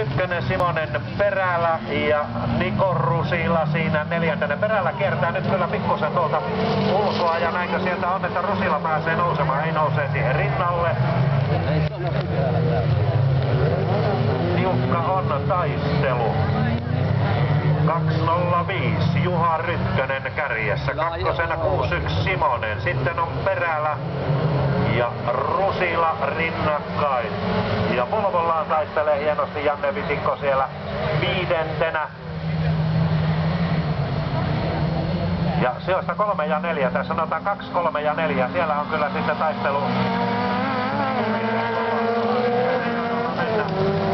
Ykkönen Simonen perällä ja Niko Rusila siinä neljäntenä perällä. Kiertää nyt kyllä pikkusen tuolta ulkoa ja näinkö sieltä on, että Rusila pääsee nousemaan. Ei nousee siihen rinnalle. Tiukka on taistelu. 2.05 Juha Rytkönen kärjessä, kakkosena 6.1 Simonen, sitten on perällä ja Rusila rinnakkain. Ja polvollaan taistelee hienosti Janne Vitikko siellä viidentenä. Ja sijoista 3 ja 4, tässä sanotaan 2, 3 ja 4, siellä on kyllä sitten taistelu.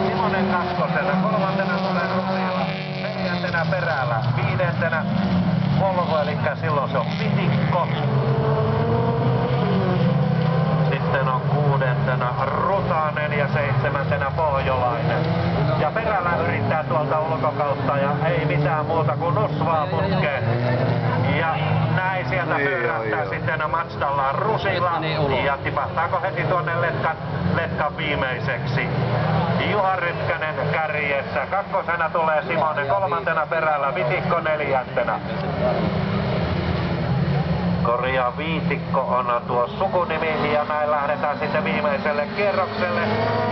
Simonen kakkosena, kolmantena tulee Rusila, neljäntenä perällä, viidentenä Volvo, eli silloin se on Vitikko. Sitten on kuudentena Rutanen ja seitsemäntenä Pohjolainen. Ja perällä yrittää tuolta ulkokautta ja ei mitään muuta kuin nusvaa putkeen. Ja näin sieltä pyörähtää sitten Mazdallaan Rusila ja tipahtaako heti tuonne letkan viimeiseksi. Juha Rytkönen kärjessä, kakkosena tulee Simonen, kolmantena perällä Vitikko neljäntenä. Korjaa Viitikko on tuo sukunimi ja näin lähdetään sitten viimeiselle kierrokselle.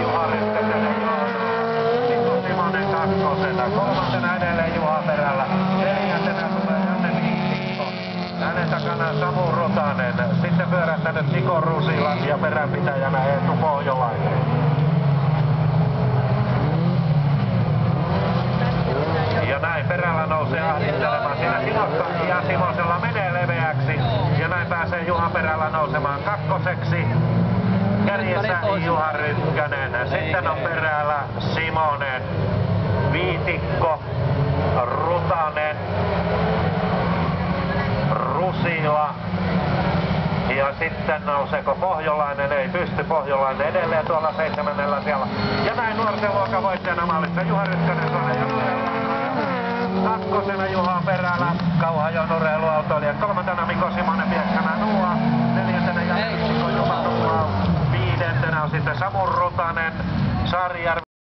Juha Rytkönen ja Simonen kakkosena, kolmantena edelleen Juha perällä, neljäntenä tulee Janne Viitikko. Hänen takana Samu Rutanen, sitten pyörähtänyt Niko Rusila ja peränpitäjänä Eetu Pohjolainen. Ja näin perällä nousee ahdistelemaan siinä Simosta ja Simosella menee leveäksi. Ja näin pääsee Juha perällä nousemaan kakkoseksi. Kärjessä Juha Rytkönen. Sitten on perällä Simonen, Viitikko, Rutanen, Rusila. Ja sitten nouseeko Pohjolainen? Ei pysty, Pohjolainen edelleen tuolla 7. siellä. Ja näin nuorten luokan voittajana maalissa Juha Rytkönen kakkosena Juha perällä, Kauhajoen urheiluautoilija, kolmantena Mikko Simonen Pieksämään Nuua, neljäntenä Janne Viitikko Juha Nuua, viidentenä on sitten Samu Rutanen, Saarijärven